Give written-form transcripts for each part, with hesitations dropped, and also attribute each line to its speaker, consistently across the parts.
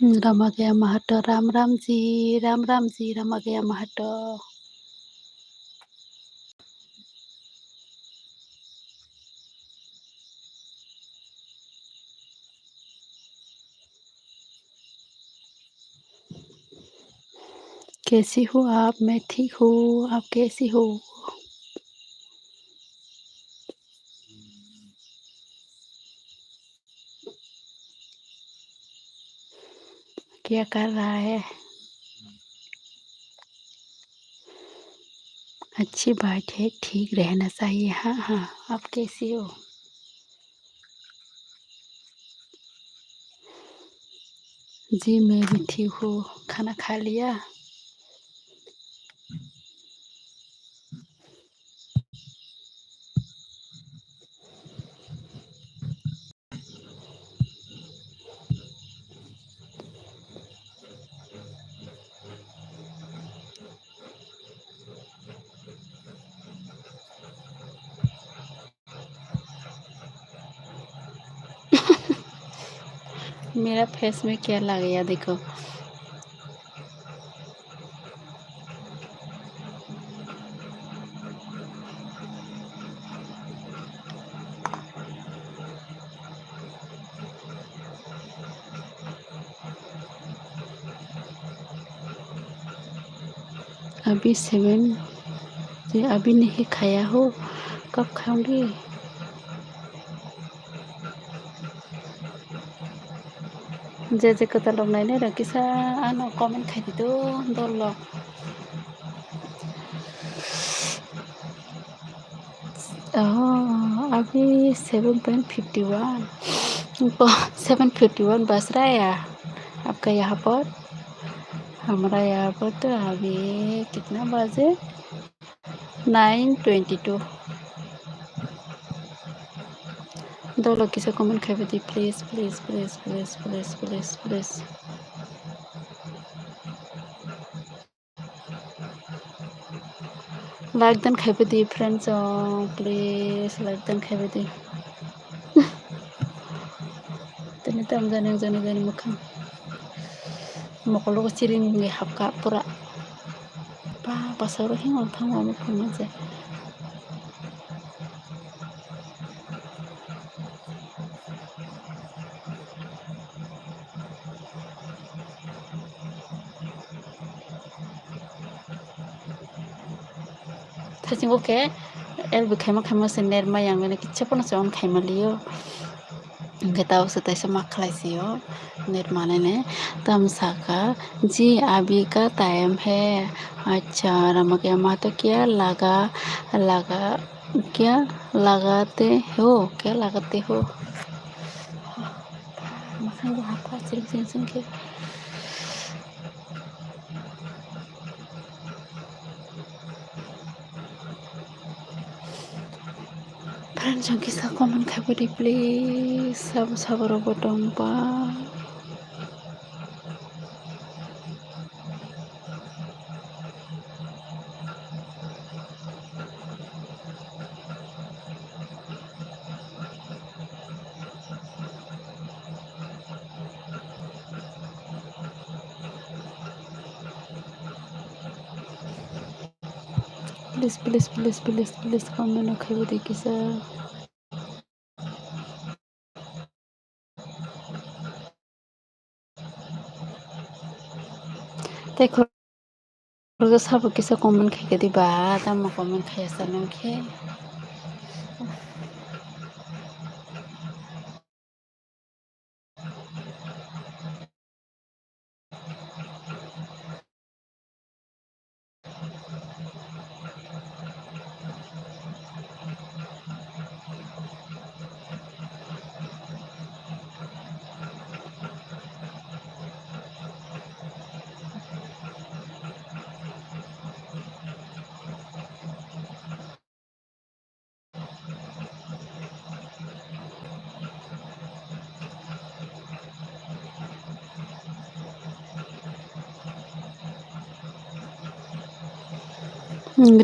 Speaker 1: Ramagaya Mahato, Ram Ramji, Ram Ramji, Ramagaya Mahato. कैसी हो आप? मैं ठीक हूँ, आप कैसी हो? क्या कर रहा है? अच्छी बात है, ठीक रहना चाहिए। हाँ हाँ, आप कैसी हो? जी मैं भी ठीक हूँ। खाना खा लिया? मेरा फेस में क्या लग गया देखो। अभी 7 अभी नहीं खाया हो, कब खाऊंगी? जे kata long nai nai kisa ano comment khai dito dolo. अभी 7:51 7:51 बज रहा है आपका यहाँ पर। हमारा यहाँ पर तो अभी कितना बजे 9:22। दो लोग किसे कमेंट कर दी please please please please please please please. Like देन खाई दी फ्रेंड्स प्लीज लाइक देन खाई दी। तनी तम जाने जाने जाने मुखम मकलो चिरिंग में हपका पूरा पा pasaro hingon thangwa mukhum je thajing oke el bu khaima khaima se nerma yang ne kichha pon se on khaima liyo Getaw से तैसे मखलाइसियो निर्माण ने तम साका जी अभी का टाइम है। अच्छा रमक यहाँ तो क्या लगा क्या लगाते हो क्या लगाते हो मखन हाथ सिंह के फ्रेंड्स जो किसा कमेंट खाबरी प्लीज सब सबरो बटन पा please please please please please comment Khabri किसा देखो Porque sabe que se comen que di ba ta mo comen que sa no que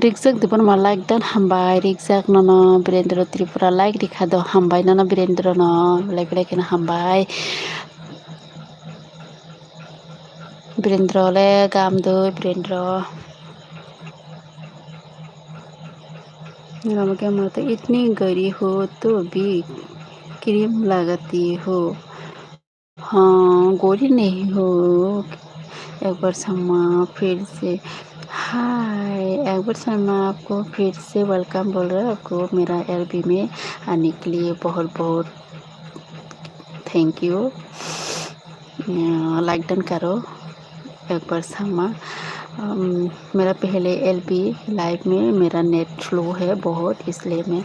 Speaker 1: रिक्सक दीपन मा लाइक दन हमबाय रिक्सक नन वीरेंद्र त्रिपुरा लाइक दिखा दो हमबाय नन वीरेंद्र न लाइक लाइक न हमबाय Birindro le gam do Birindro Ram क्या माता इतनी गरी हो तो भी क्रीम लगाती हो। हाँ गोरी नहीं हो। एक बार शर्मा फिर से हाय एक बार शर्मा आपको फिर से वेलकम बोल रहा है। आपको मेरा एलबी में आने के लिए बहुत बहुत थैंक यू। लाइक डन करो एक बार शर्मा। मेरा पहले एलबी लाइव में मेरा नेट स्लो है बहुत, इसलिए मैं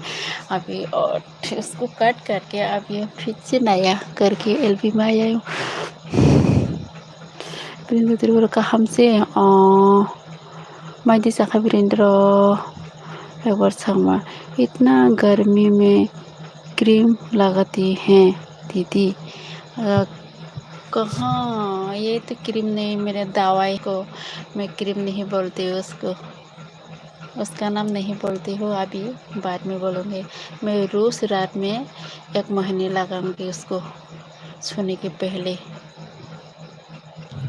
Speaker 1: अभी और इसको कट करके अब ये फिर से नया करके एलबी में आया हूँ। वीरेंद्र तिरुवल का हमसे माइदी शाखा वीरेंद्र एक बार शर्मा इतना गर्मी में क्रीम लगाती हैं दीदी। कहाँ ये तो क्रीम नहीं, मेरे दवाई को मैं क्रीम नहीं बोलती हूँ, उसका नाम नहीं बोलती हूँ। अभी बाद में बोलूँगी। मैं रोज रात में 1 महीने लगाऊंगी उसको सोने के पहले।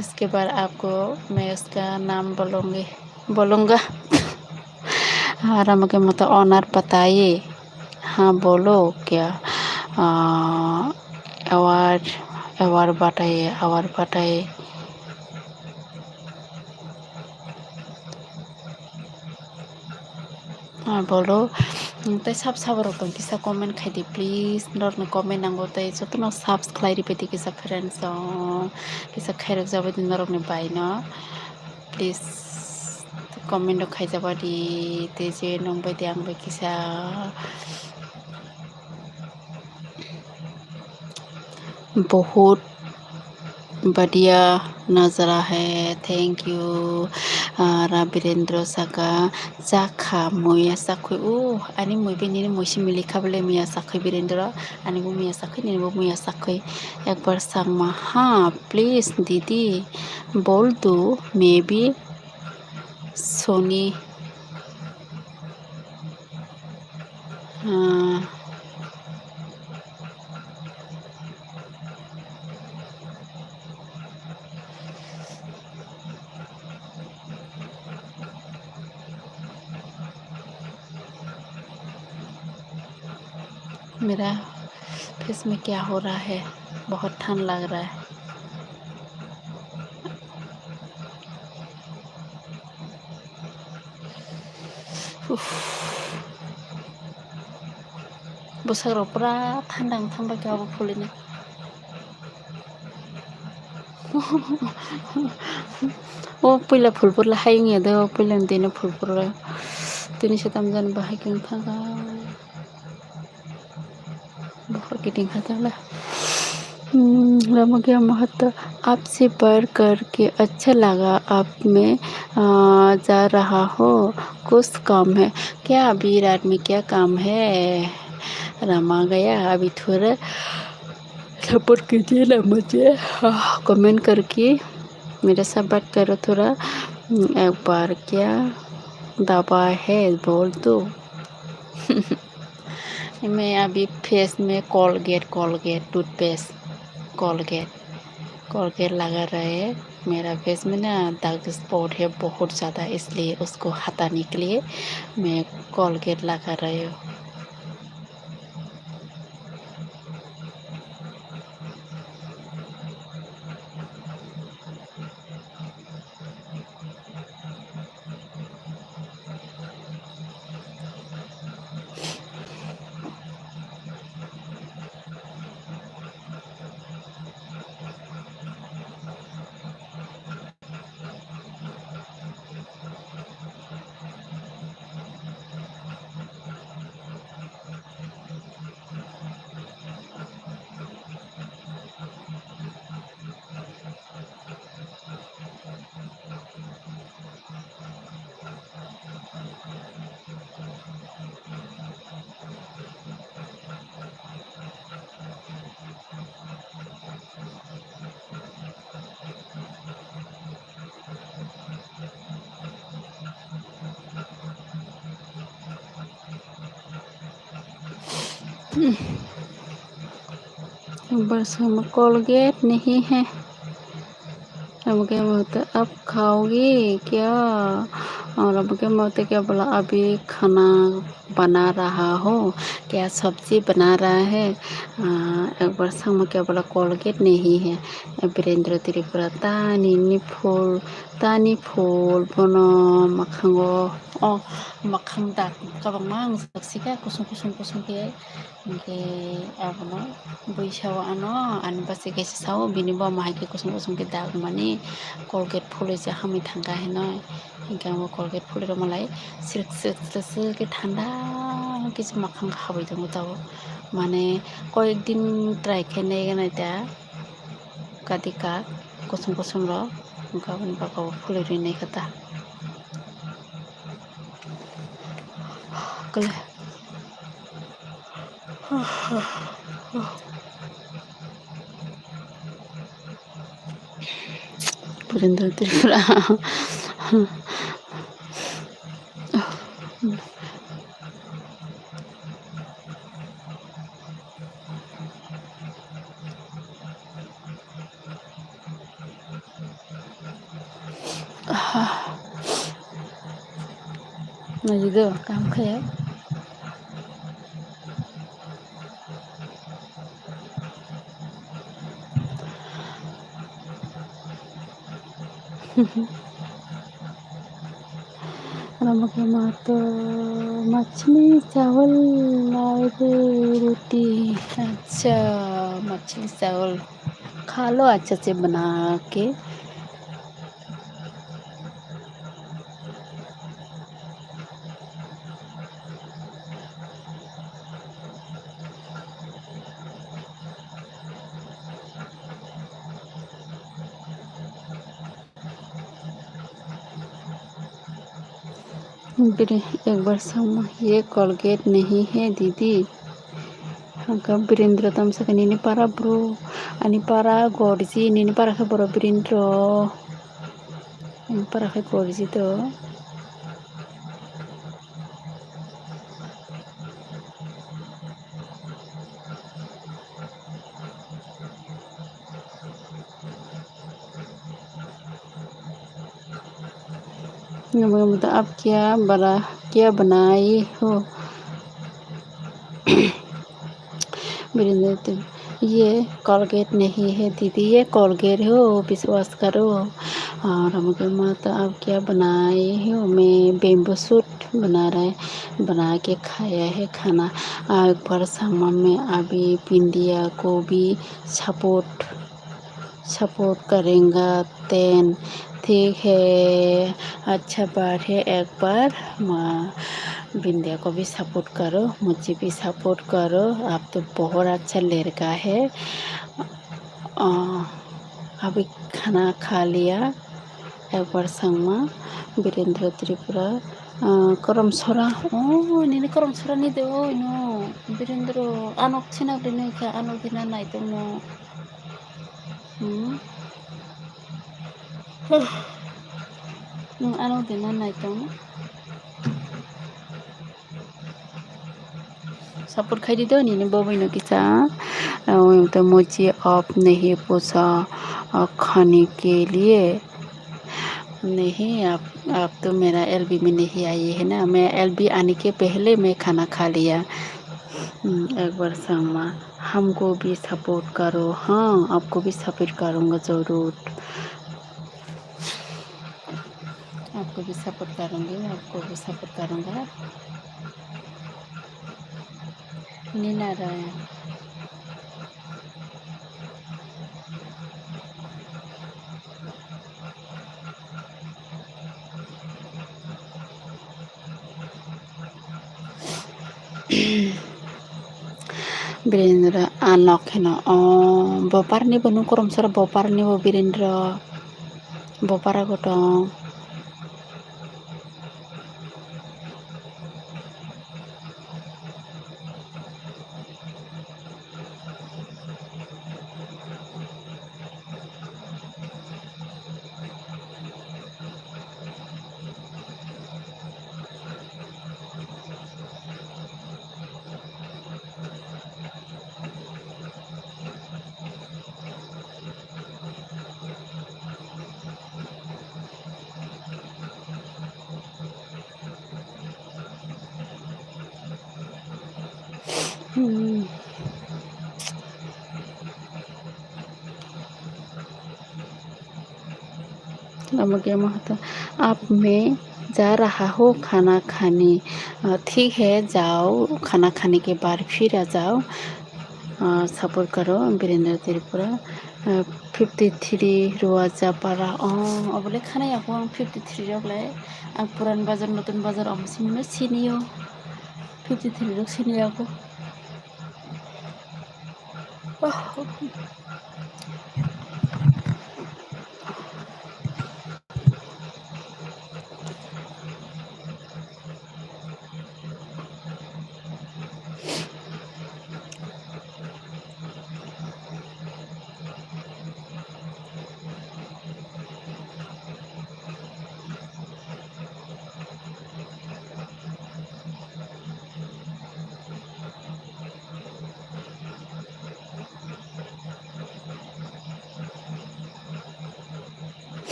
Speaker 1: इसके बाद आपको मैं उसका नाम बोलूँगा। हाँ राम के मतलब ऑनर बताइए। हाँ बोलो क्या अवार्ड अवार्ड बताइए। हाँ बोलो तै साबरकम किसा कमेन्ट खाइदे प्लिज नरनो कमेन्ट नांगौ तै जतनो साबस्क्राइब बायदि किसा फ्रेंड्स किसा खैरक जाबाय दिन नरकनि बायनो प्लिज कमेन्ट खाइजाबादि ते जे नंबाय दे आंबो किसा बहुत बढ़िया नज़ारा है। थैंक यू वीरेंद्र साका जाखा मैया साखै आनी मैबे नी मैसी मिली खाबले मैया साखै वीरेंद्र आनी वो मैया साखै नी वो मैया साखै एक बार सांगमा। हाँ प्लीज दीदी बोल दो मैं भी सोनी मेरा फेस में क्या हो रहा है, बहुत ठंड लग रहा है। बोसोराव पुरा थान्दा थांबाय गाबो फुलिनो ओ पहिला फुलफोर हायिङे दो पहिला देनो फुलफोर दिनै सेताम जान बाहायगोन थांगा बहुत गिदिं हाताला राम गया महत्व आपसे पढ़ करके अच्छा लगा। आप में जा रहा हो कुछ काम है क्या? अभी रात में क्या काम है? रामा गया अभी थोड़ा सपोर्ट कीजिए ना मुझे कमेंट करके मेरे साथ बात करो थोड़ा। एक बार क्या दवा है बोल दो। मैं अभी फेस में कोलगेट टूथपेस्ट कोलगेट लगा रहे है। मेरा फेस में ना डार्क स्पॉट है बहुत ज़्यादा, इसलिए उसको हटाने के लिए मैं कोलगेट लगा रही हूँ। बस हम कोलगेट नहीं है रमके बोलते अब खाओगी क्या? और रमके बोलते क्या बोला अभी खाना बना रहा हो क्या सब्जी बना रहा है? एक बार संग क्या बोला कोलगेट नहीं है वीरेंद्र त्रिपुरा तानी फुल बनो मखांगो मखां दाग kabangma ang saksika kusung ke abono buisao ano ani basi kaisa sao bini bo mahai ke kusung ke dag mani colgate phulai ja hami thanga heno hingke amo colgate phulai ro malai silk ke thanda কিছু মাখাং খাবাই দङ তাও মানে কয়েকদিন try খেয়ে গেলে তা কাদিকা কুসুম র গাবন বাগাও ফুলে রইনাই কথা কলে वीरेंद्र त्रिपुरा Najido काम खाया रमके मातो मछली चावल लाए थे रोटी अच्छा मछली चावल खा लो अच्छा से बना के एक बार सम ये कोलगेट नहीं है दीदी Hanggang birindro tam sa kanini para bro ani para gorji nini para ke bro birindro ini para ke gorji to nggak आप क्या बनाई हो वीरेंद्र ये कोलगेट नहीं है दीदी ये कोलगेट हो विश्वास करो और हमके माता आप क्या बनाए हो मैं बेम्बू सूट बना के खाया है खाना एक बार सामा में अभी भिंडिया गोभी सपोर्ट करेंगे तेन ठीक है अच्छा बात है एक बार बिंदिया को भी सपोर्ट करो मुझे भी सपोर्ट करो आप तो बहुत अच्छा लड़का है अभी खाना खा लिया एक बार संगमा वीरेंद्र त्रिपुरा करम सरा नीने करम सरा नी दे नो वीरेंद्र आनक छिना ग्रेने का आनक दिना नाय तो नो आनक दिना नाय तो सपोर्ट खाई दो नी बबैनो किसा तो मुझे आप नहीं पूछा खाने के लिए नहीं आप तो मेरा एलबी में नहीं आई है ना मैं एलबी आने के पहले मैं खाना खा लिया एक बार सामा हमको भी सपोर्ट करो हाँ आपको भी सपोर्ट करूँगा ज़रूर आपको भी सपोर्ट करूँगा नीना रहा वीरेंद्र आनक है ना बपार नहीं बनू करम सर बपार नहीं वो वीरेंद्र बपारा गोटं Hmm, क्या महत्व आप मैं जा रहा हो खाना खाने ठीक है जाओ खाना खाने के बाद फिर आ जाओ सपोर्ट करो वीरेंद्र त्रिपुरा 53 रुवाजापारा अबले खानायाखौ आं 53 आवलाय आं पुरान बाजार नतुन बाजार अमसिमनो सिनियो 53 रक सिनियाखौ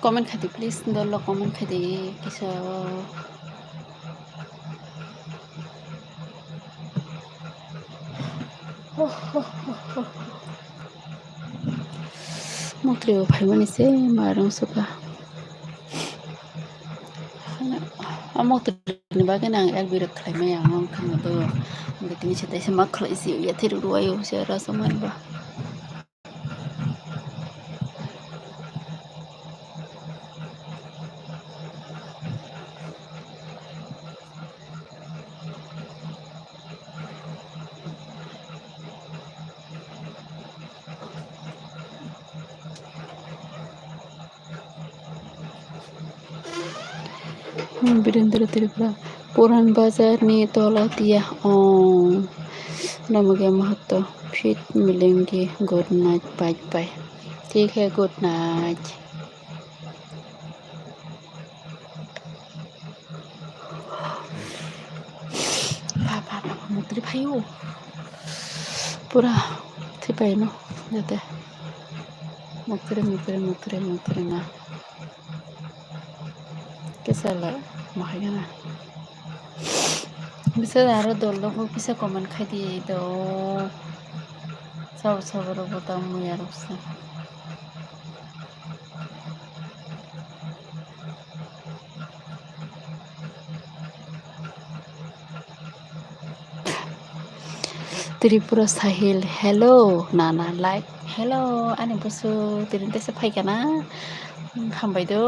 Speaker 1: कमेन्ट खादि प्लिज दल्ल कमेन्ट खादि किसा Mutri भाइमोन एसे माइरं सुखा मक्टरनि बागैनो आं एलबिरक खालामनाय आं खालामदो बिदिनो सेताइसे मा खालायसि याथेर रुवायो से रासमानबा वीरेंद्र त्रिपुरा पुरान बाजारनि तलतिया नमगे महत्व फिर मिलेंगे गुड नाइट बाय बाय ठीक है गुड नाइट पापा मुद्री भाइयों पूरा थिपाई नो जाते मुद्रे ना कैसा लगा माहिना bisa आरो दल्लो को bisa कमेंट खाई दिए तो सब रो बताऊं यार उससे त्रिपुरा साहिल हेलो नाना लाइक हेलो आने बुसु तिरिन तेसे फाइकाना हामबाय दो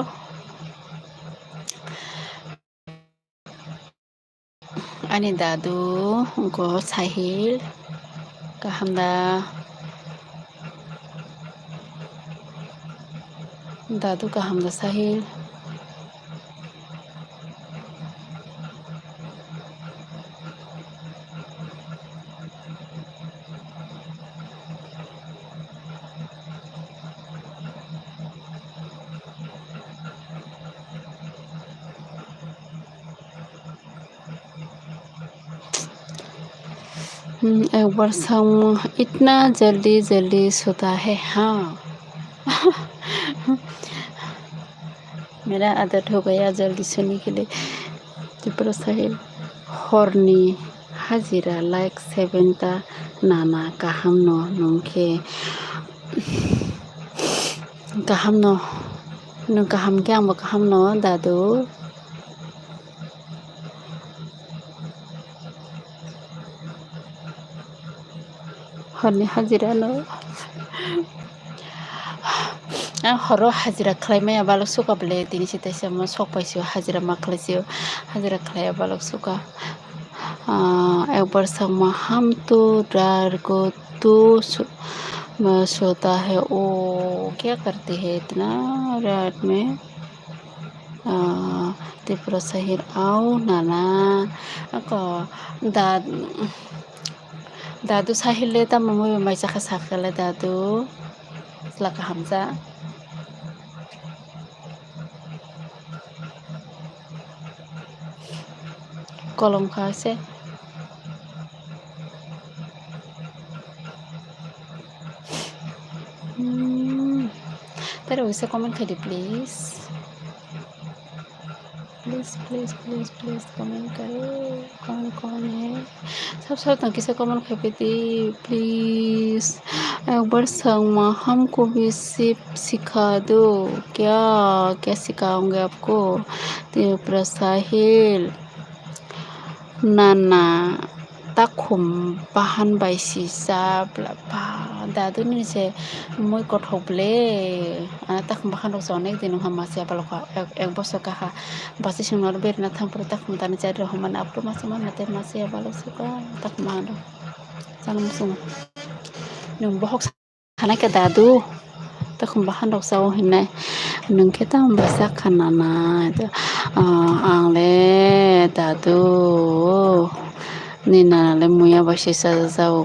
Speaker 1: आने दादु उनको साहिल काहमदा दादु काहमदा साहिल एक बार सम इतना जल्दी सोता है हाँ मेरा आदत हो गया जल्दी सोने के लिए त्रिपुरा साहिल हरनी हाजिरा लाइक 7टा नाना गाहाम न नंखे गाहाम न गाहाम के आंबो गाहाम न दादु हरनि हाजिरा न हर हाजिरा खालामनाया बालक सुखाबले दिनैसो ताइसे मा सकपाइसो हाजिरा मा खालायसो हाजिरा खालाया बालक सुखा एक बार समा हम तो डर को तो सोता है ओ क्या करते हैं इतना रात में त्रिपुरा साहिल आओ नाना को दादु साहिल ले ता ममो माइसा खा साखले दादु लका हमजा कलम खासे pero वैसे कमेंट करिए please please please please comment करो कौन-कौन है? सब तंकी से कमेंट खेपेती प्लीज़ एक बार संगमा हमको भी सिखा दो क्या क्या सिखाऊंगे आपको तो साहिल नाना ताखुम bahan baisi sabla pa dadu ni se moi kothok ble takhum bahan rok sonek dinu hama se balokha ek bosor kaha basi singnor berna thampur takhum tani chai ro hama apro mase manate mase balok suka takhum hando sanam sung nung bohok khana ke dadu takhum bahan rok sawo hinai nung ke tam basa khana na angle dadu Nina le muya bashi sa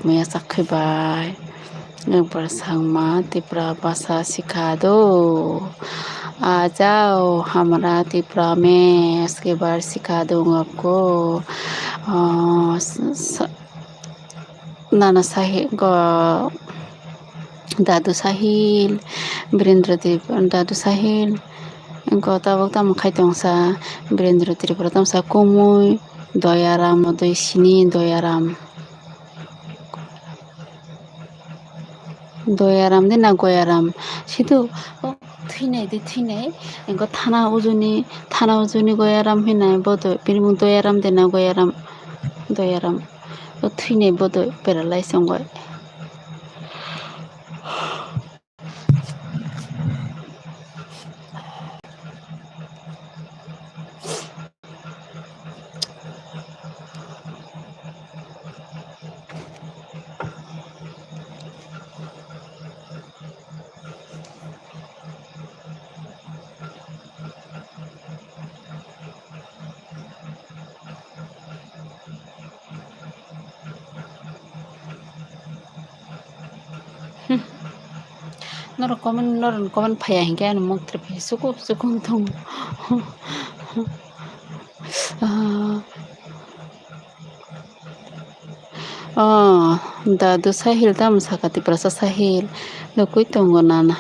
Speaker 1: muya sakhibai ऊपर संगमा तिप्रा भाषा सिखा दो आ जाओ हमारा तिप्रा में इसके बाद सिखा दूंगा आपको नाना साहिल दादू साहिल वीरेंद्रदेव दादू साहिल इनको तब खाइतोंसा वीरेंद्र त्रिपुरा तमसा कुमुई दयाराम दयसिनी दयाराम दे ना गयाराम सिधु थैनाय इनको थाना उजुनि गयाराम होनाय बदय बिनि दयाराम दे ना गयाराम थैनाय बदय paralyse संगय Nor komen phaya hingga anu mok trepe suku tong dadu sahil tam sakati prasa sahil lokui tongo nana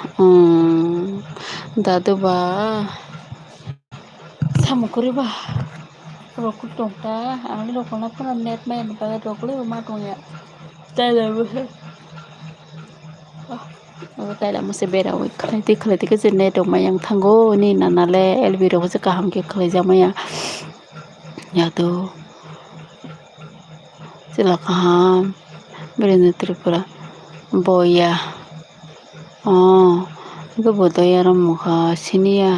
Speaker 1: dadu ba samukuri ba rokul tongta angli rokona pura net main ba rokule ma tongya tala ba Kaya mesti beda wik kalau tiga jenis dong mayang tanggo ni nanale elviro ko kaham ke kalau jamaya ya tuh sila kaham Virendra Tripura boya itu bodoya ram muka sini ya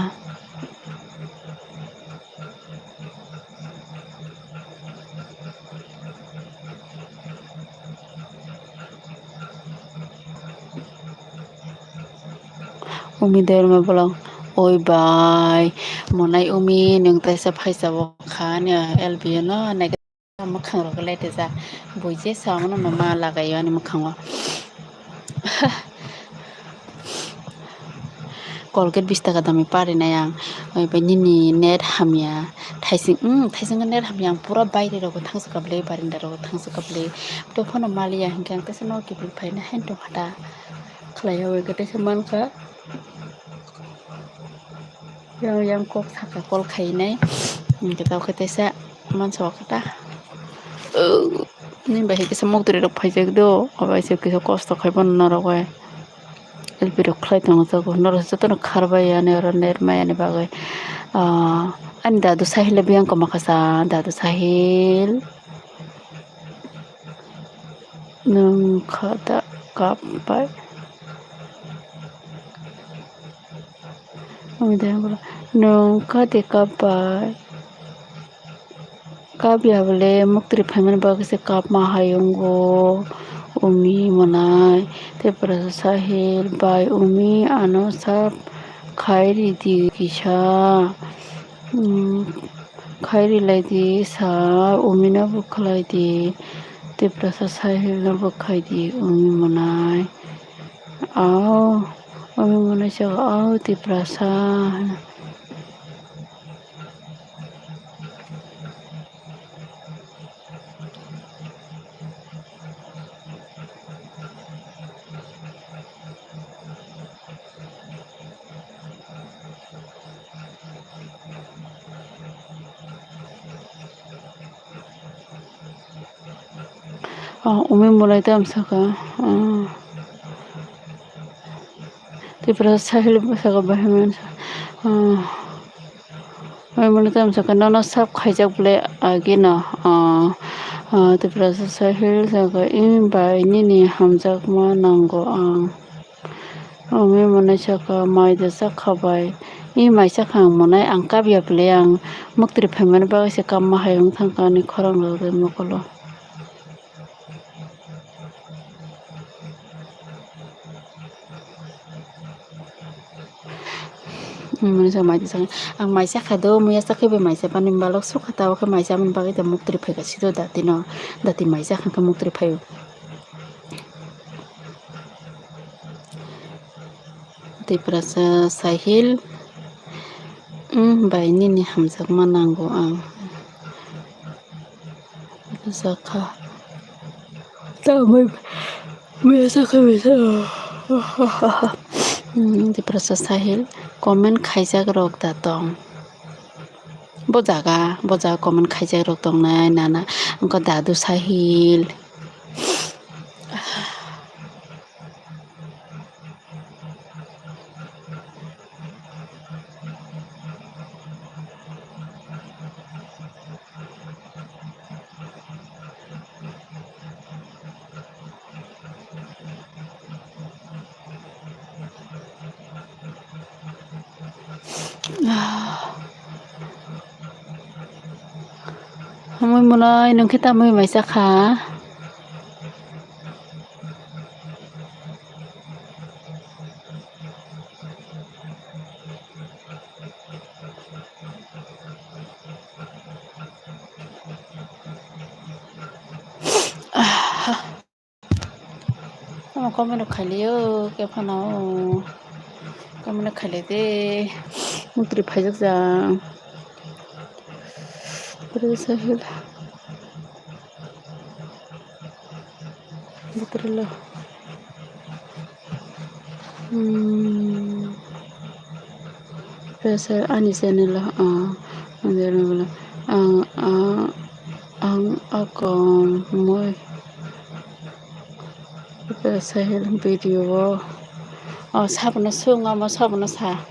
Speaker 1: Umi der me bolang oi bye monai umi nung tai sa phai sa khan ya elbi no na ga makhang ro le te za boije sa no ma lagai ani makhang wa Colgate 20 টাকা দামি পারে না yang oi ba nini net hamya thaising net hamya pura baire ro thangsu kable barinda ro thangsu kable to phone malia hingkang te no ki bil phai na hen to khata khlaya oi ga te man ka yang kok saka kol khainai kita khate sa man so kata ni ba hike samok dure ro phai jak do aba se ki kosto khaibon na ro ga elbiro khlai tong to go nor se to kharbai ane ro ner mai ane ba ga an dadu sahil biang ko makasa dadu sahil nung khata kapai nung khate kapai kabya bole muktri phaman ba se kap ma hayungo umi monai te prasa sahil bai umi ano sab khairi di kisha khairi lai di sa umi na bukhlai di te prasa sahil na bukhai di umi monai umi monai sa te prasa umi mulai tam saka tipra sahil saka bahiman umi mulai tam saka nono sab khaijak bole agina tipra sahil saka in bai nini hamjak ma nango umi mulai saka maida sakhabai mai sakhang monai ang kabya bole ang muktri phaimani bagai se kam ma hayung thangkani khorang lagde mokolo Manisa maida sakha ang mai sakhado muya sakhibe mai sapani balok sukhata wa mai saman bagai ta muktri phega sido dati mai sakhang ka muktri phayo tipra sahil bai nini hamjak ma nango ang sakha tamai muya sakha bisa tipra sahil comment khaijak rok da tong bojaga comment khaijak rok tong nai nana angko dadu sahil Hamui mulai nung kita mui mai sakha comment khailiyo ke phanao comment khaile de muktri phaijak jang sahil butrilo Presa ani channel ang akon moi sahil video sabna sunga ma sabna sa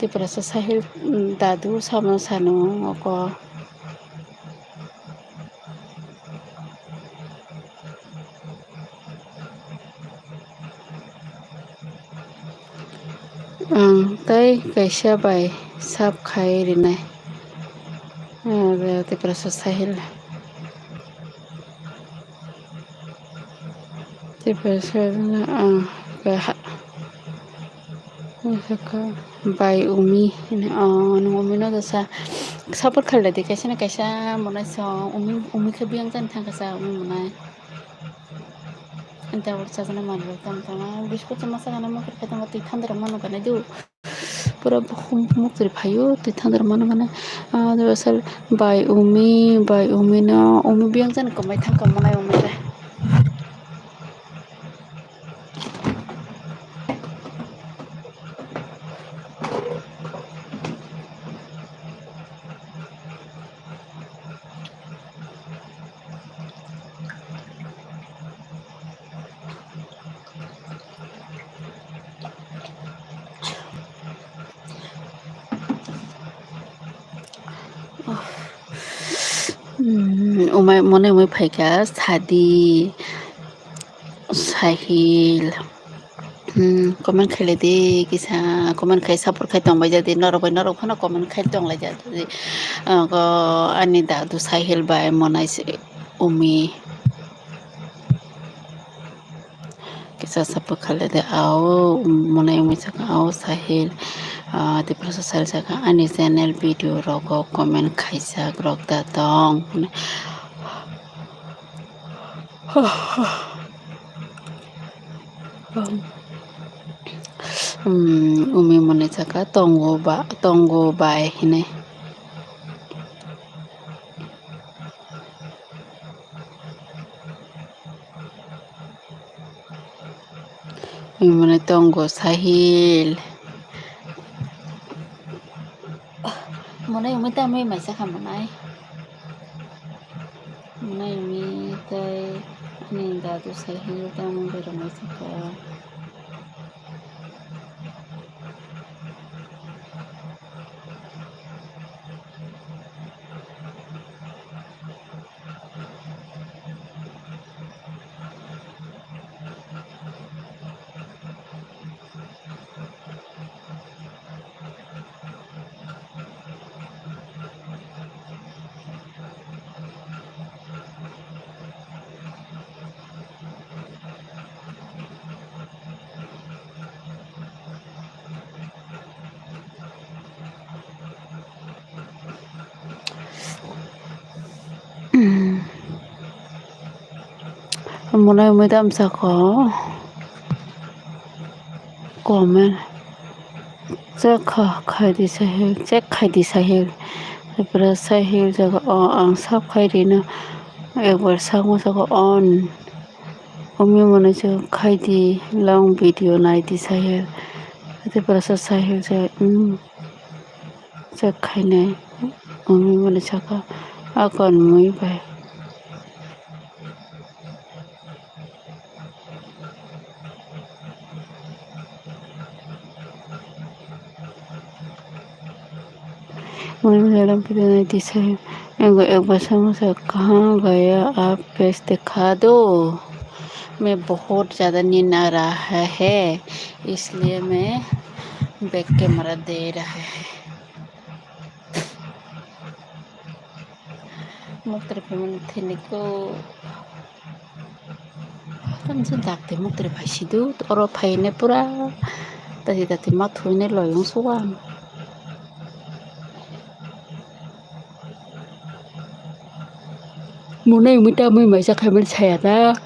Speaker 1: tipra sahil dadu sabna sano ko tai kaisa bai sab khai rinai tipra sahil tipra bai umi umi no dasa support khala de kaisa na kaisa monai so umi ke biang tan thang kasa umi monai anta ursa jana manro tam biskut masa kana mo kata mati thandra mano kana du pura muktri phayo ti thandra mano kana asal bai umi na umi biang jan kamai thang kam monai umi re umai mone umai phaika sadi sahil comment khaile de kisa comment khai support khai tong bai jadi norok phano comment khai tong lai jadi ko ani dadu sahil bai monai umi kisa support khaile de ao monai umi saka ao sahil tipra sahil saka ani channel video rok comment khaijak rok da tong umi mone saka tongo bai hine umi mone tongo sahil mone umi ta mai saka monai umi tai Ani dadu sahil tamu beramai saka. Mulai umidam saka. Komen. Cek khai di sahil, cek khai di sahil. Daripada sahil jaga ang sab khai di na. Ekbar sama saka on. Umi mana je khai di long video nai di sahil. Daripada sahil je cek khai nai. Umi mana saka akan mui bai. Madam पिताने दिशा एक बार समझा कहाँ गया आप page दिखा दो। मैं बहुत ज़्यादा नींद आ रहा है इसलिए मैं बैक कैमरा दे रहा है। मुक्तर पेमेंट थे निको तम से दागते मुक्तर भाषिदु और फाइने पूरा तजी तती माथुने लयों सुवाम Munay umita may saka man saya ta.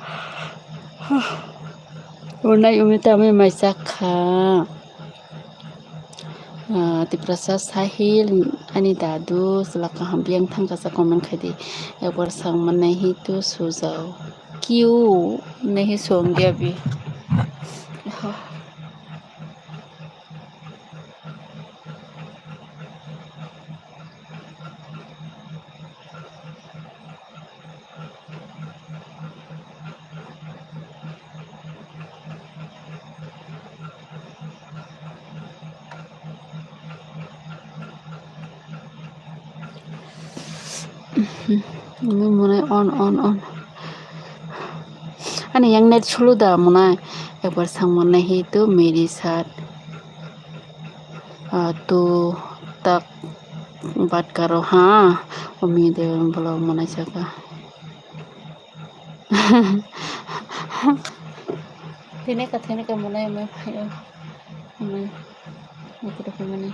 Speaker 1: Munay umita may saka. Tiprasa sahil ani dadu selaka hambiang tangka sa komen khadi ekbar sang manahi tu sujao. Kiu nahi song dia bi. Munay on. Ani yang net sulu dah munay ekbar sang manahi tu मेरे साथ तो तक बात करो हाँ उम्मीद है बोलो मना सका Tine ka muna yung may payo. May ko muna.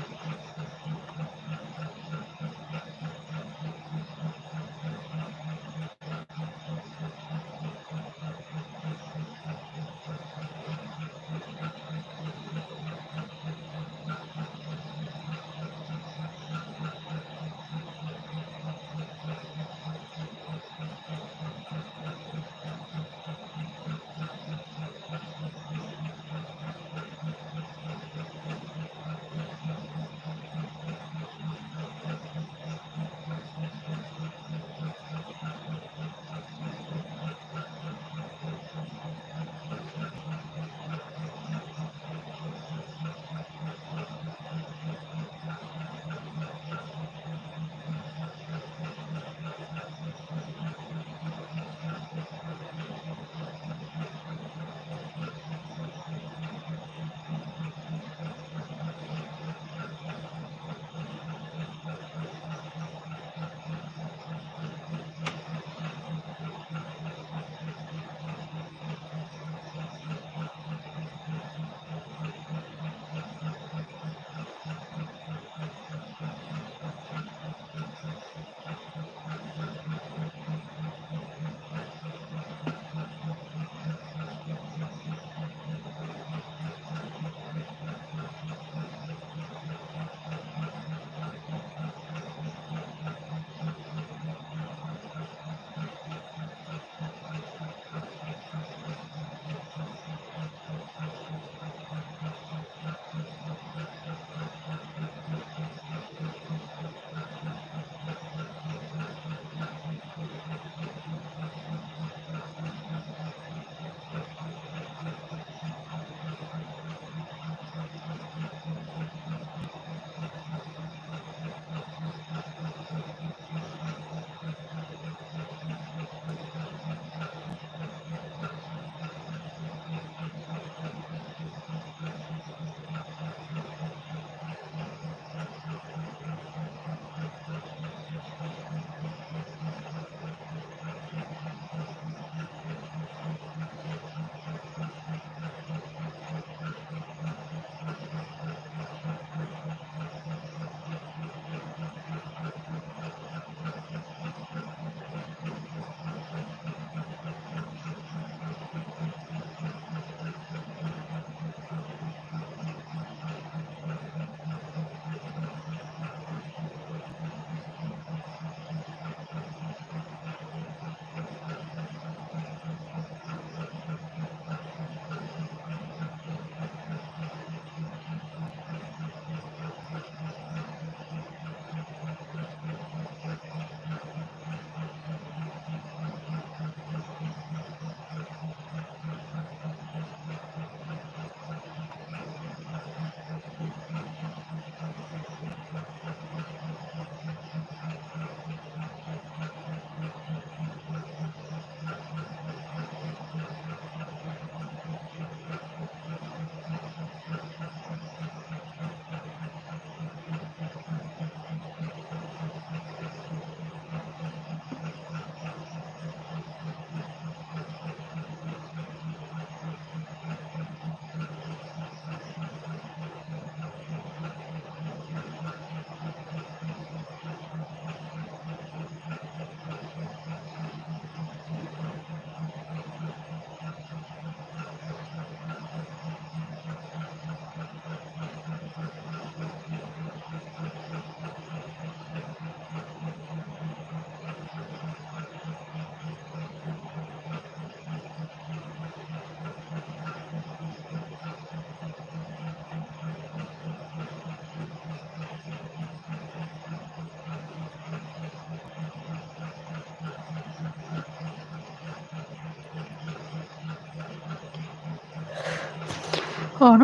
Speaker 1: अन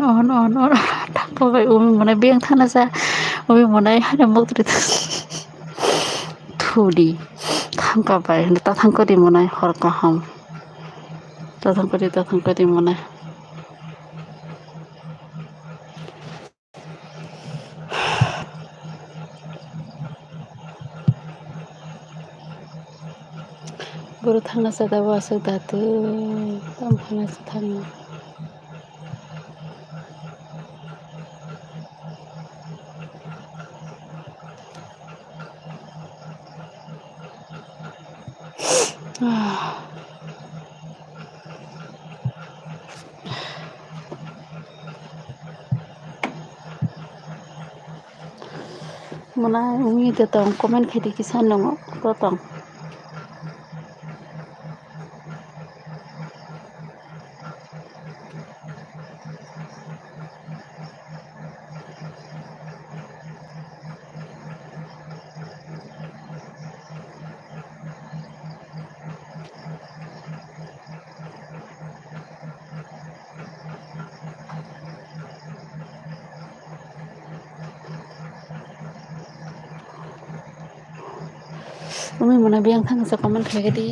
Speaker 1: थांफाबाय अबे मोननाय बेंक थांना जा अबे मोननाय हारे मगद्रि थुदि थांखाबाय ताथांकरि मोननाय हर गाहाम ताथांकरि मोननाय बर' थांना जादाबासो दादो दामफानासो थाङो Muna umi datang komen kadi kisan nongo datang umi muna biang thang sa komen kadi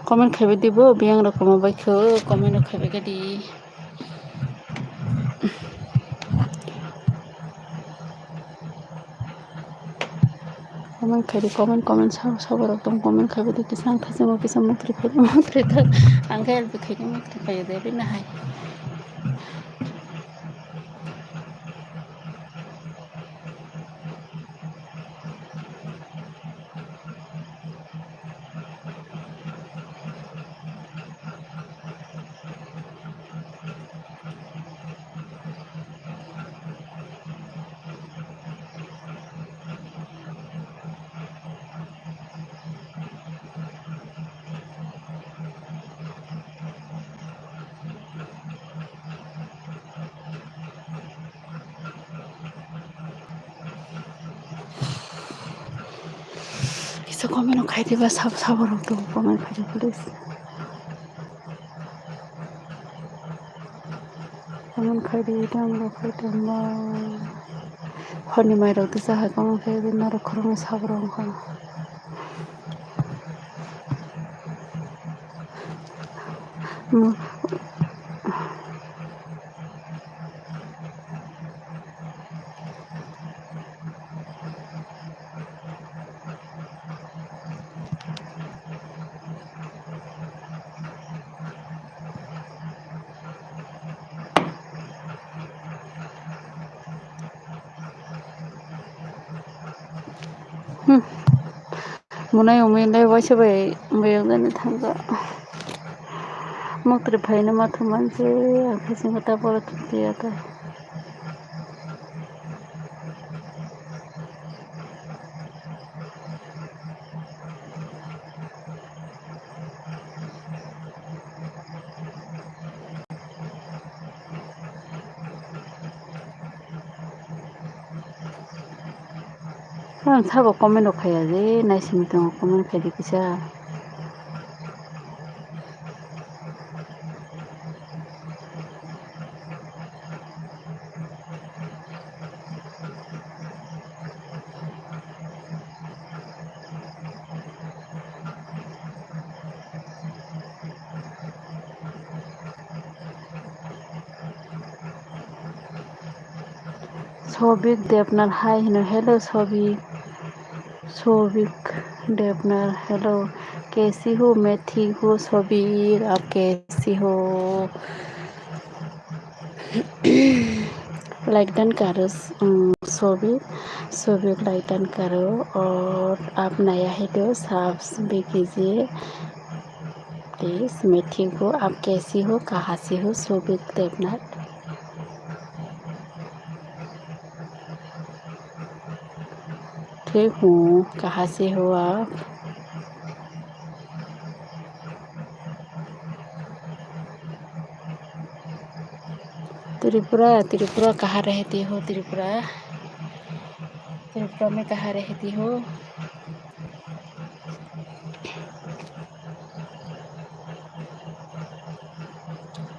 Speaker 1: komen khabi dibo biang rokom baikho komen khabi kadi komen sabar dong komen khabi di kisan khasimo kisam mutri tha angkel bikhai mutri khayo de bina hai kisa komen khai diba sabar dong komen khai please komen khai di dam ro khai dam honi mai ro tsa ha komen khai di na ro khorong sabar khon munai umi lai waise bai bayang dani thanga mutri phaina mathu manse akhasin kata pora tutia ta sabo komen khaya je naisim tong komen khai kisa Sobik Devnar hi hello Sobik Devnar hello कैसी हो? मैं ठीक हूँ सबीर, आप कैसी हो? Like done करो Sabir, Sabir like done करो। और आप नया है तो सब्सक्राइब कीजिए प्लीज़। मैं ठीक हूँ, आप कैसी हो? कहाँ से हो सबीर देवनाथ? ठीक हूँ, कहाँ से हो आप? त्रिपुरा, त्रिपुरा कहाँ रहती हो? त्रिपुरा, त्रिपुरा में कहाँ रहती हो?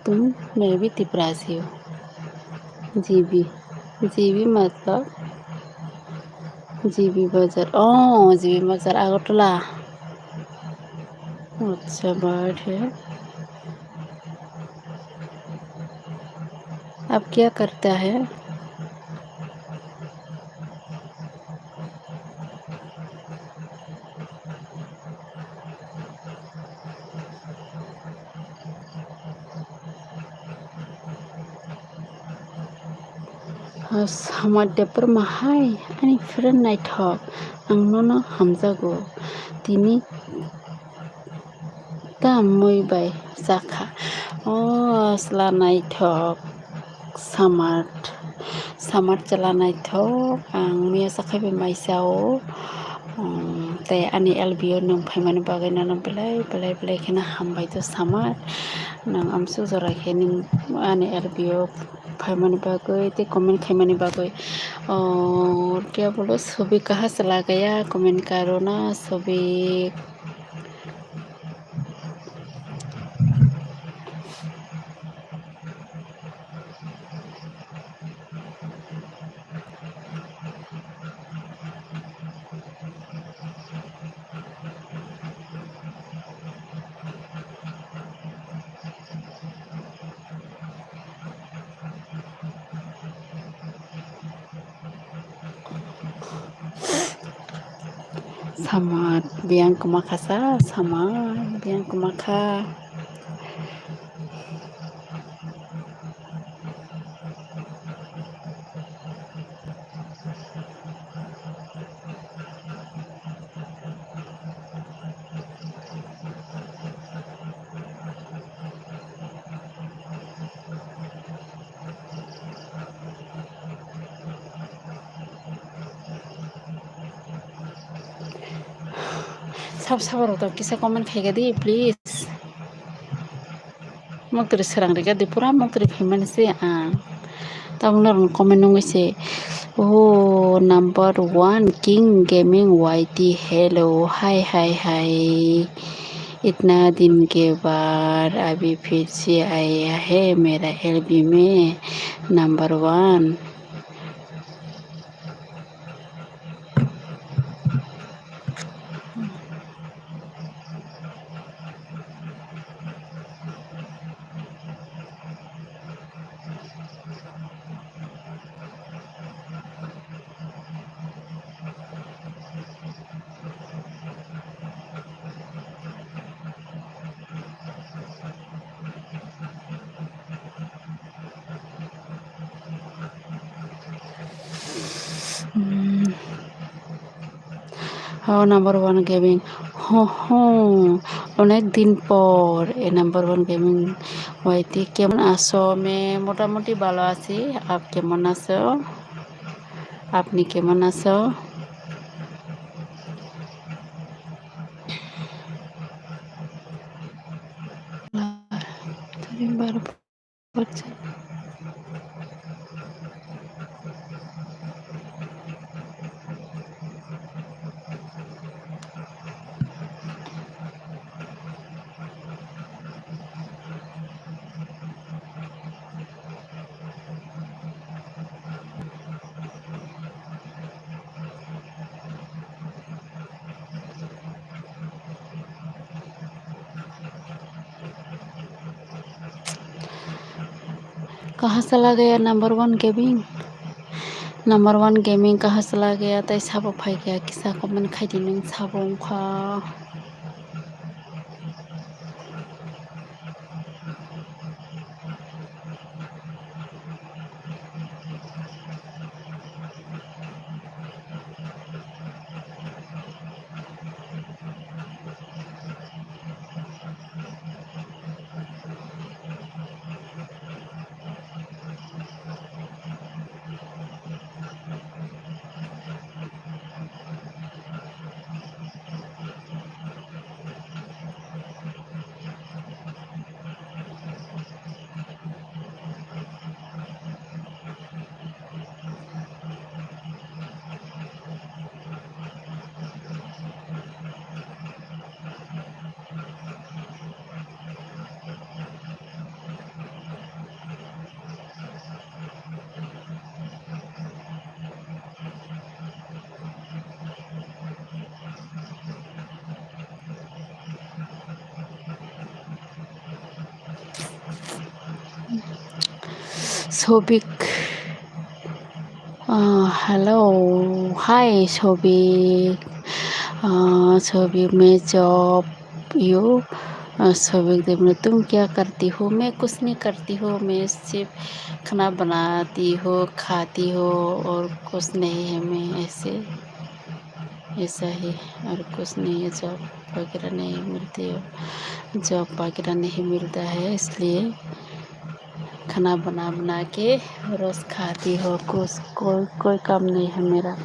Speaker 1: तुम? मैं भी त्रिपुरा से हूँ। जीबी मतलब जीबी बाजार। जीबी बाजार आगरतला। अच्छा बात है। अब क्या करता है? Hamadapur mahai ani friend night hawk ang nono hamzago tini ta muy bay saka sla night hawk samart chala night hawk ang mia sakai be maisao te ani LBO nung phaimani bagai nanam belai khena hambai to samar nang amsu jora khening ani LBO phaimani bagai te comment khaimani bagai क्या बोलो सभी कहाँ चला गया? Comment करो ना सभी। Sama biang kumakasa, sama biang kumaka. Sabar to kisa comment khaga di please. Mak teri serang rega di pura mak teri payment se tang nar comment nung se number 1 King Gaming YT hello hi इतना दिन के बाद अभी फिर से आया है मेरा LB में नंबर 1। নাম্বার 1 গেমিং অনেক দিন পর নাম্বার 1 গেমিং ওয়াইটি কেমন আছো? আমি মোটামুটি ভালো আছি। আপ কেমন আছো? আপনি কেমন আছো? कहाँ चला गया नंबर 1 गेमिंग? नंबर 1 गेमिंग कहाँ चला गया? ताई साबो फाइ गया किसा कमेंट खाइदि नों साबो Sobik. Hello hi Sobik. Sobik मैं जॉब यू सोबिक देवने तुम क्या करती हो? मैं कुछ नहीं करती हूँ, मैं सिर्फ खाना बनाती हूँ, खाती हूँ और कुछ नहीं है। मैं ऐसा ही और कुछ नहीं है। जॉब वगैरह नहीं मिलती हो, जॉब वगैरह नहीं मिलता है, इसलिए खाना बना बना के रोज़ खाती हो। कुछ कोई काम नहीं है मेरा।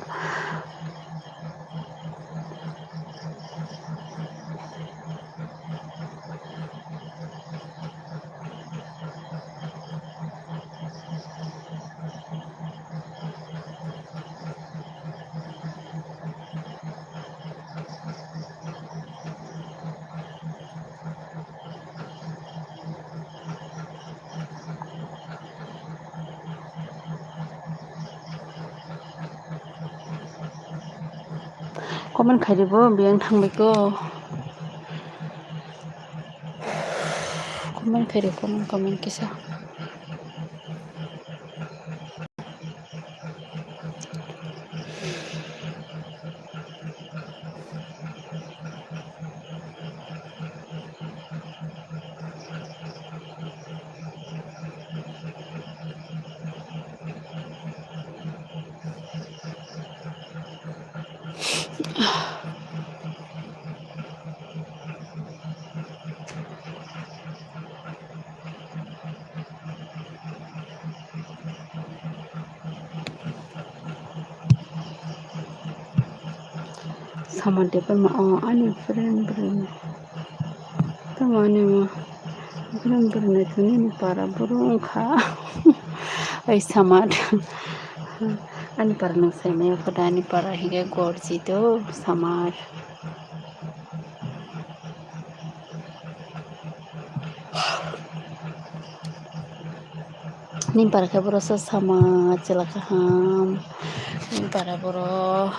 Speaker 1: कमेन्ट खाइदिबो बेयावनो थांबायखौ कमेन्ट खाइदो कमेन्ट किसा sama dia ani friend tamane ma friend itu ni para burung kha ai sama ani para nang seme pada ani para hingga gorji to samar ni para ka boro sama celakaham ni para boro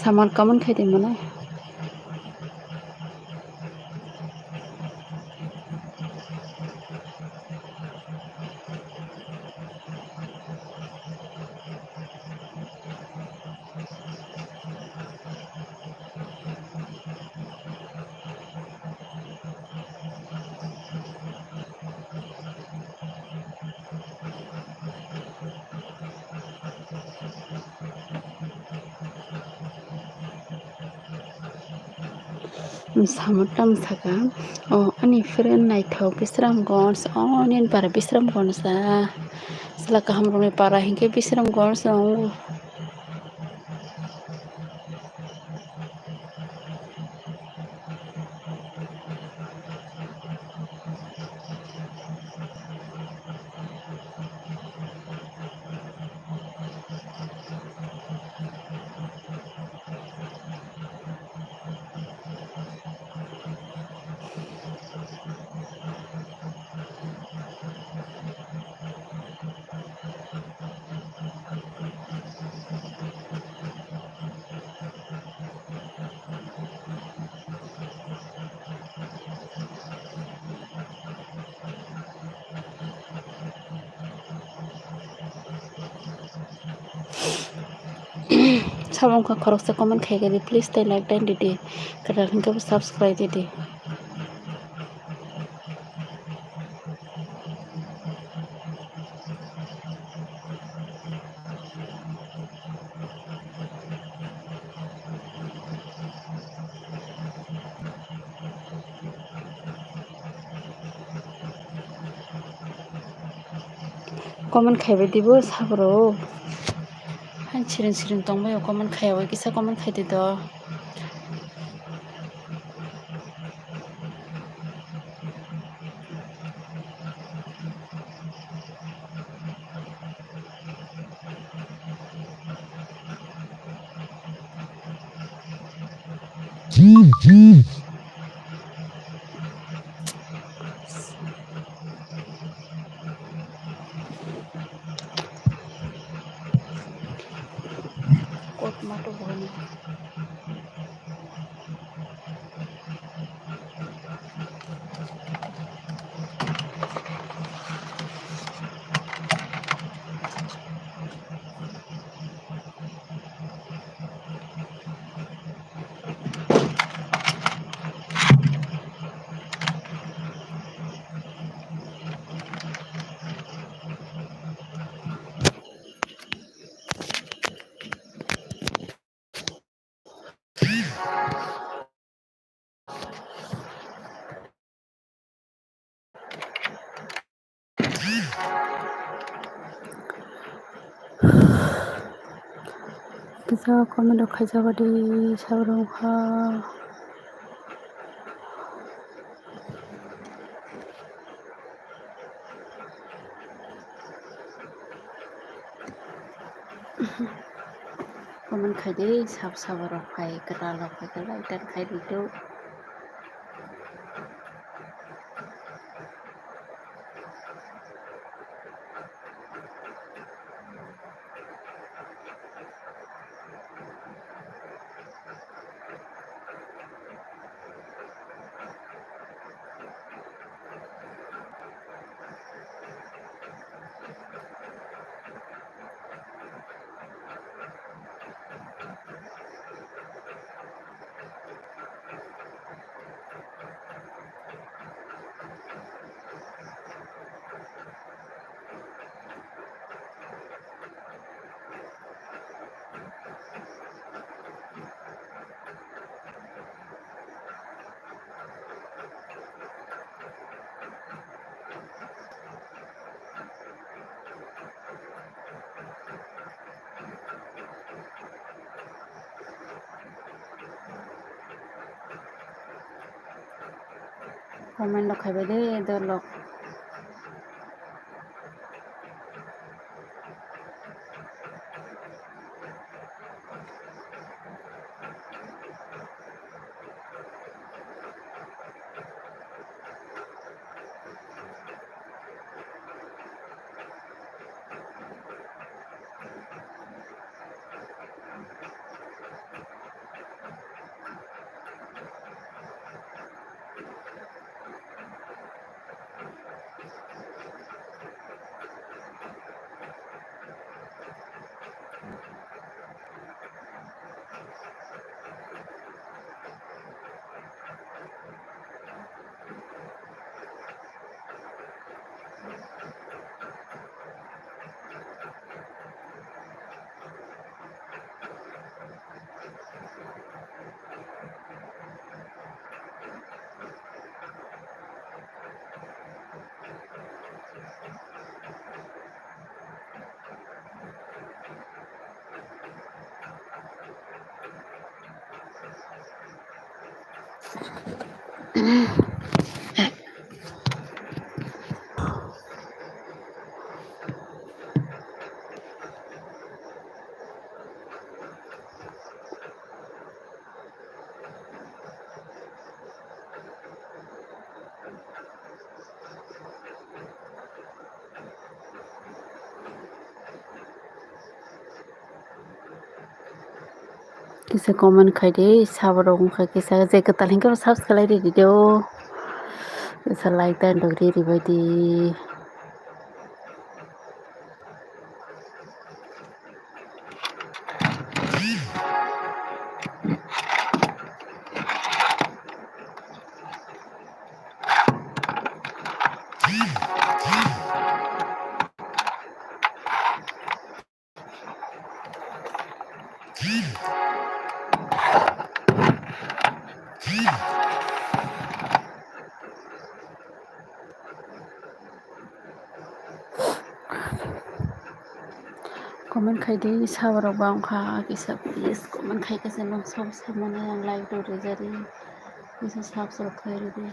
Speaker 1: samar kaman khaide mana Samatam saka ani friend naithau bisram gons onian para bisram gons selaka hamrone para hingke bisram gons Salam ka korok sa comment khaige di please stay like dan didi kadang hingga subscribe didi Common खाइबायदिबो साब्र' हाय सिरिं सिरिं दंबाय common खायाबो किसा common खायदो Kot mato bhoni Kisa common खाइजाबादि साब्र' ha common खायदे साब्र' खाय केरा खायदो इटान खायदो common खायबायदे दलक Kisa common खायदे साब्र' kisa जेखो तालिंखौ subscribe दिदो kisa like dan dogri रिबायदि Comment खायदे सावराव बांखा किसा please comment खायगासे नों सब सामने आं लाइव दौरे जारी किसा साफ सब खायदे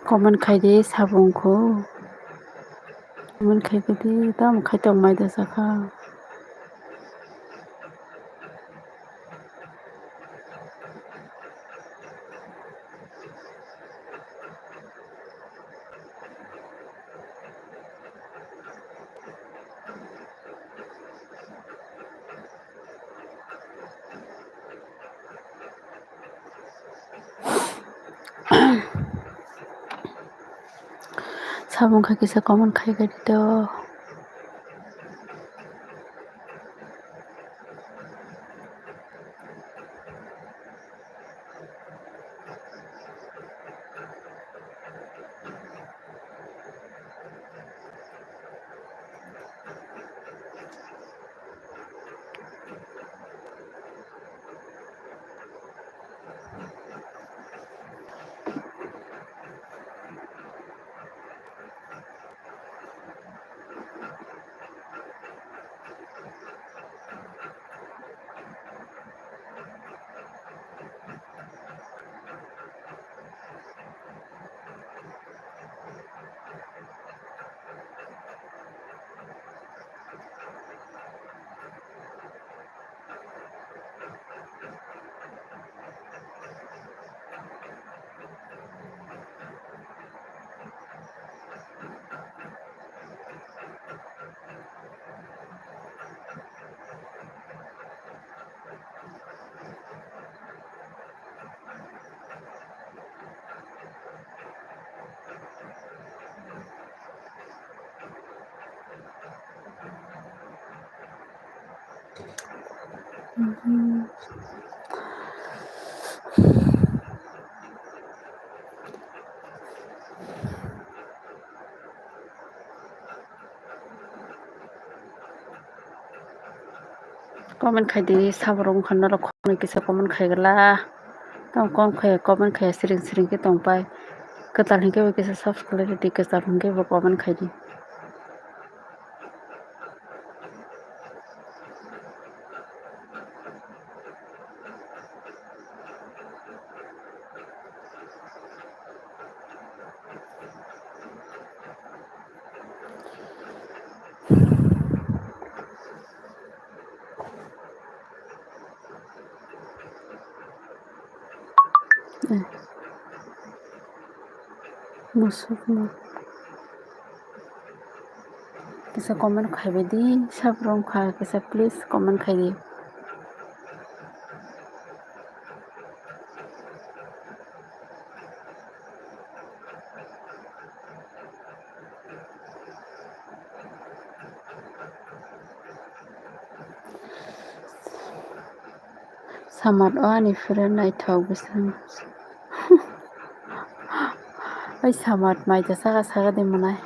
Speaker 1: comment खायदे साबुंखौ comment खायगोदे दाम खायथं मायदा साखा साबुं खायगिसा comment खायगोदे तो comment खायदे सावराव खानना रखने किसा comment खायगला दाम कम खाया comment खाया सिरिं सिरिं के तंग पाए कताल हिंके वो किसा subscribe दी कताल हिंके वो comment खायदी मुसुक किसा comment खायबेदी सावराव खा किसा please comment खायदे सामाद आनिफोरा नायथाव गोसोम ओइ सामाद मायदा सागा सागा दे मनाय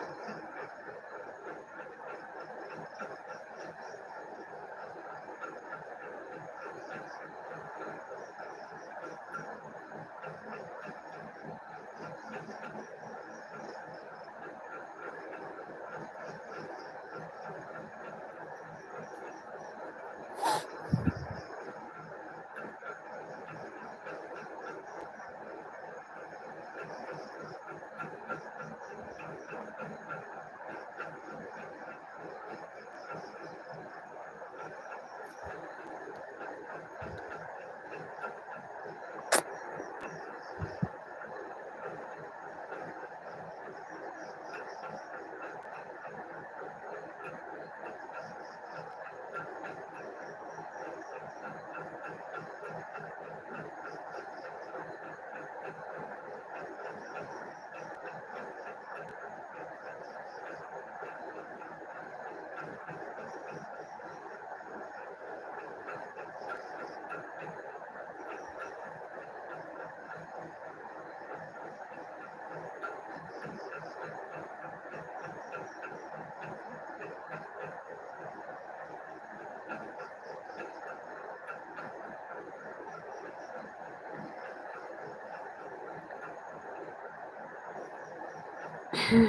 Speaker 1: Samat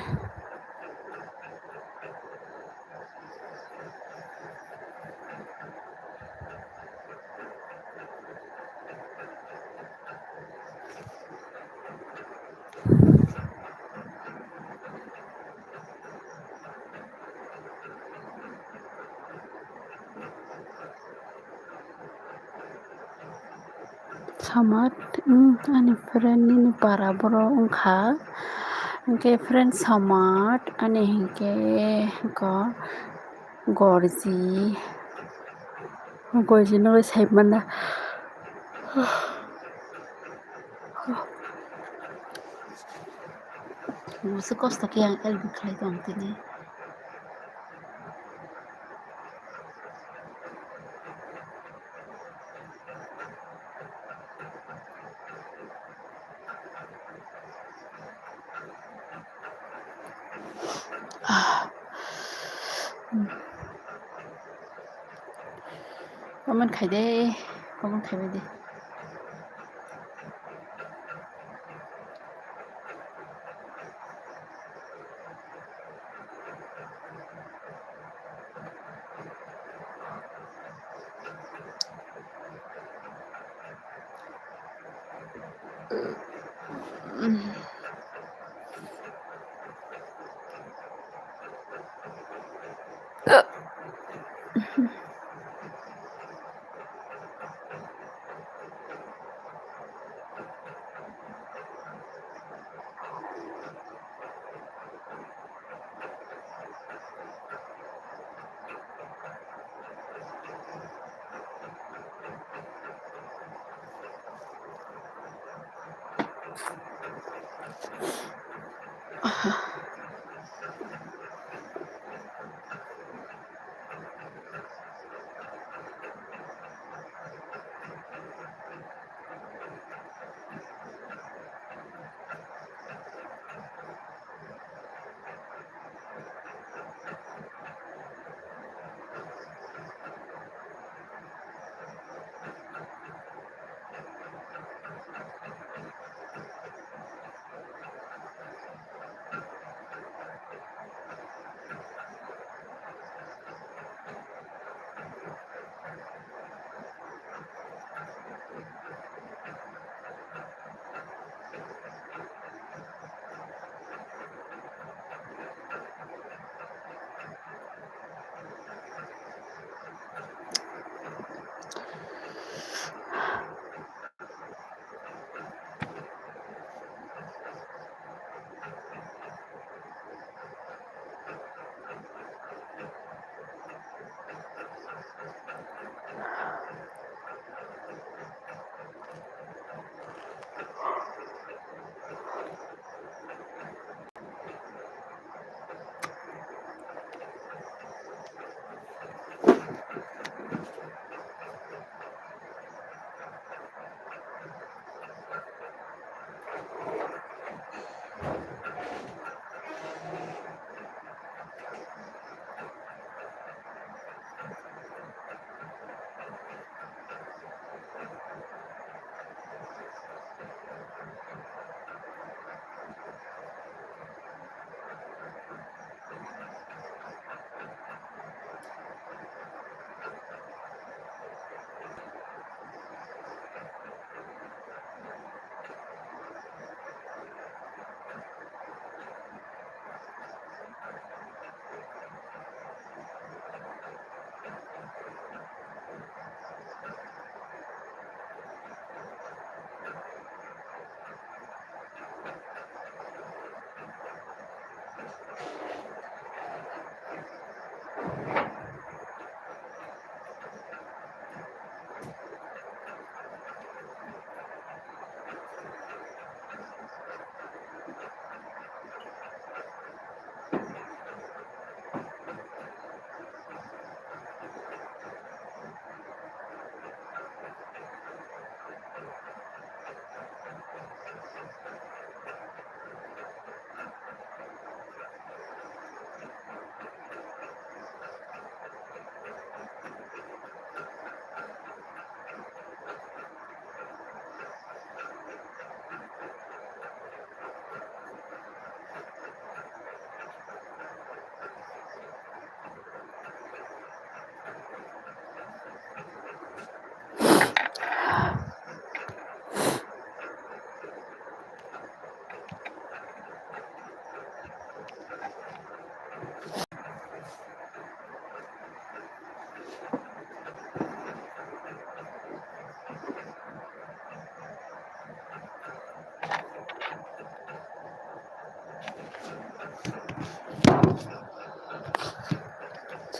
Speaker 1: ani friend ni para boro ongkha hingke friend samat ani hingke ko gorji no saimana musu kosto ke yang el diklai dong tini paman khai de paman khai de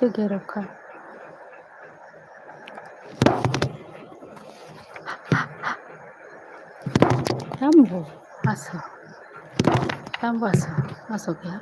Speaker 1: Sugeruka. Tambo. Aso. Tambo aso. Aso kya?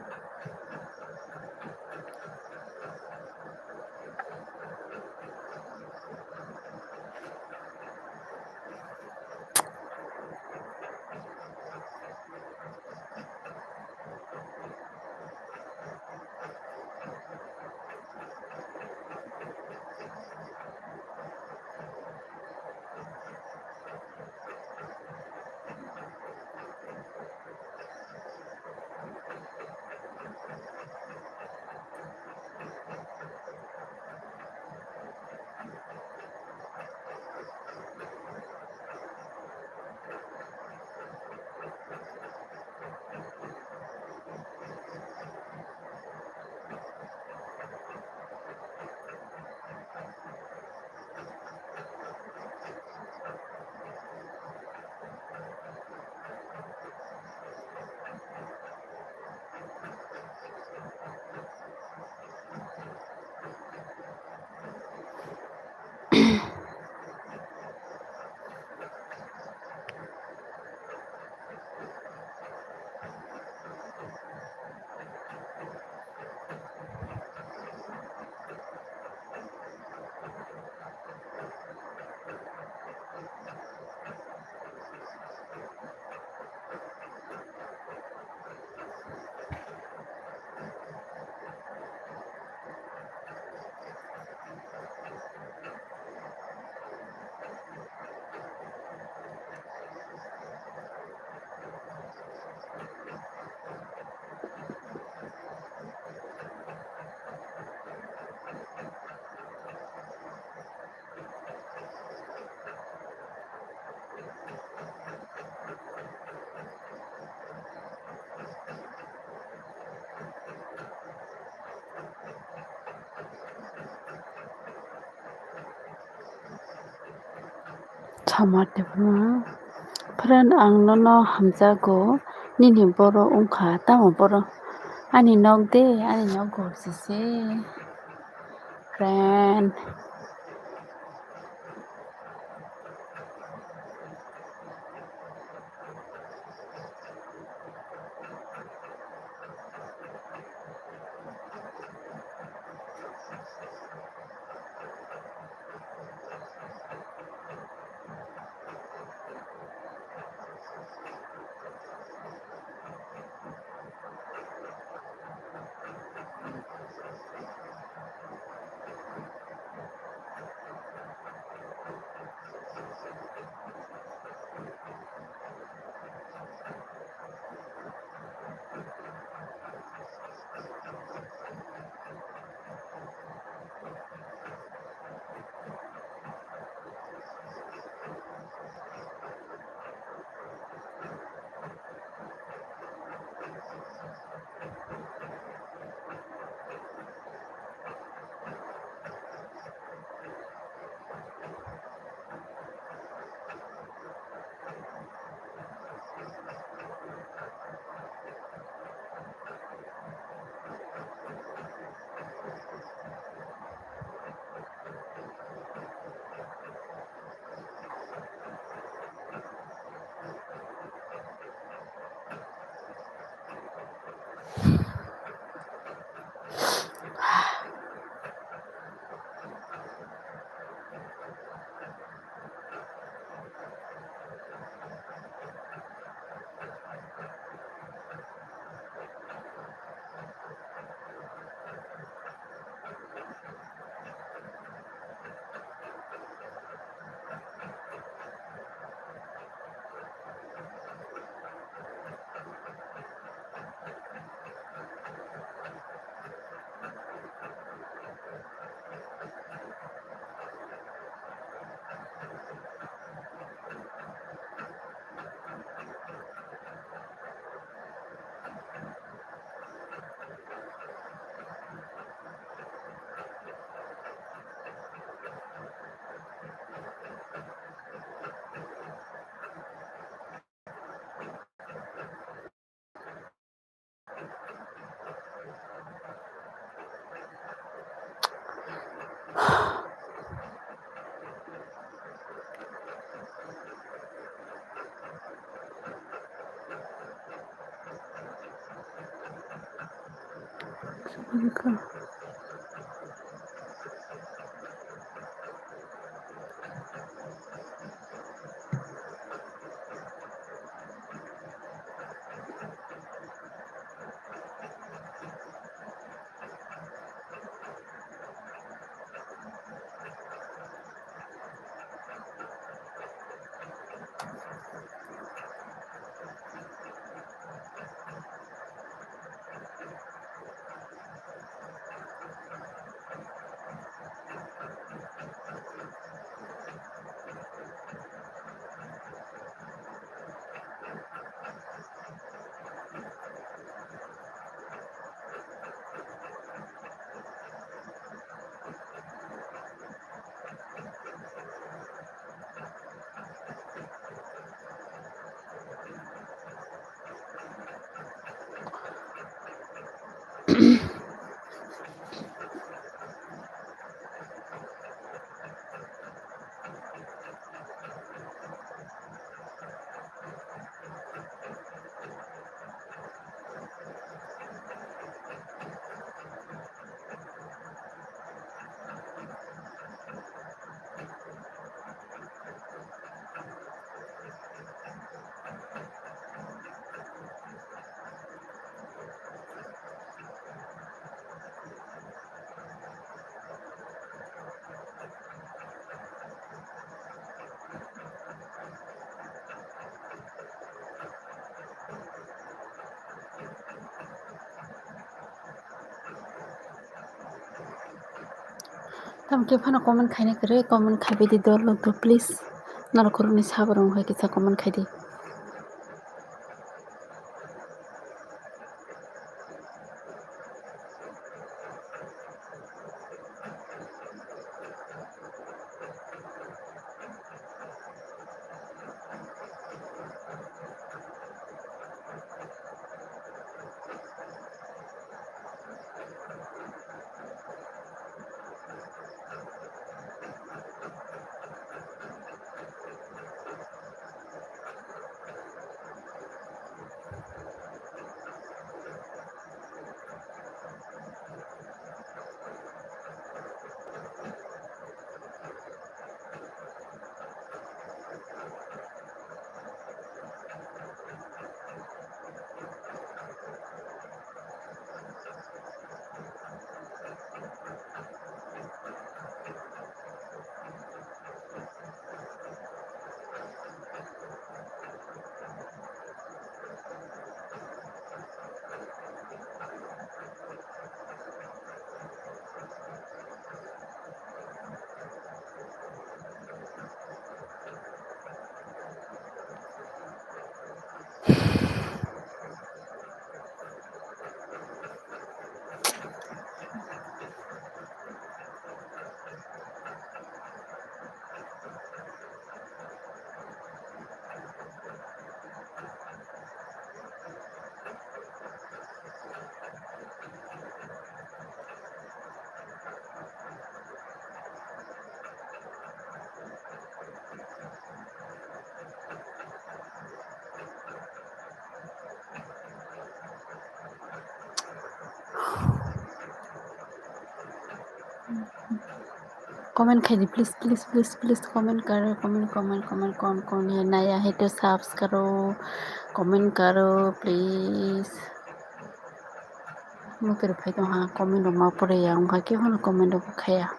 Speaker 1: Chamate puna. Friend ang nono hamjago nini boro ungkha tamo boro ani nog de ani nog gorsise friend Welcome. Tam ke phana comment khaine kare comment khabe di dol log to please nar koroni sabarong hai kisa comment khai di. Comment khai di please please please please comment karo comment कौन है नया है तो subs करो comment करो please mo ter phai to ha comment ma pore yang ha ke hono comment ko khaya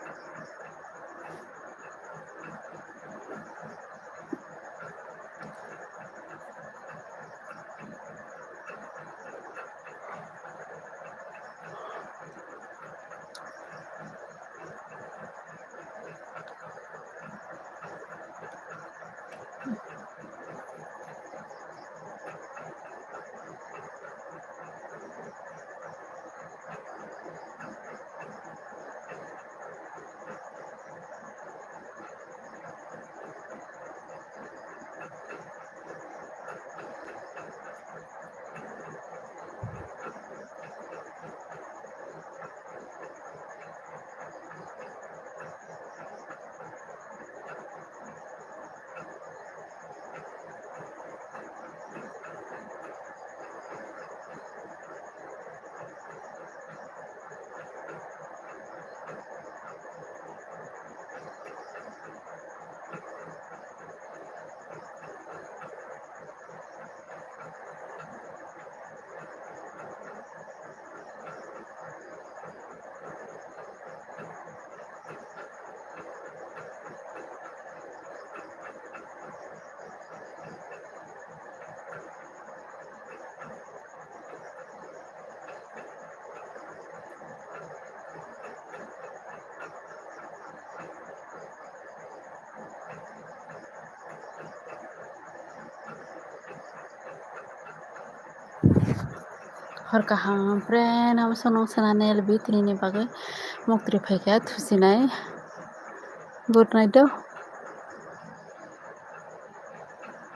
Speaker 1: हरखाहां ओमफ्राय नाम सनं सोनानै बिथ्रिनि बागै मक्रि फायखाया थुसिनाय गुड नाइट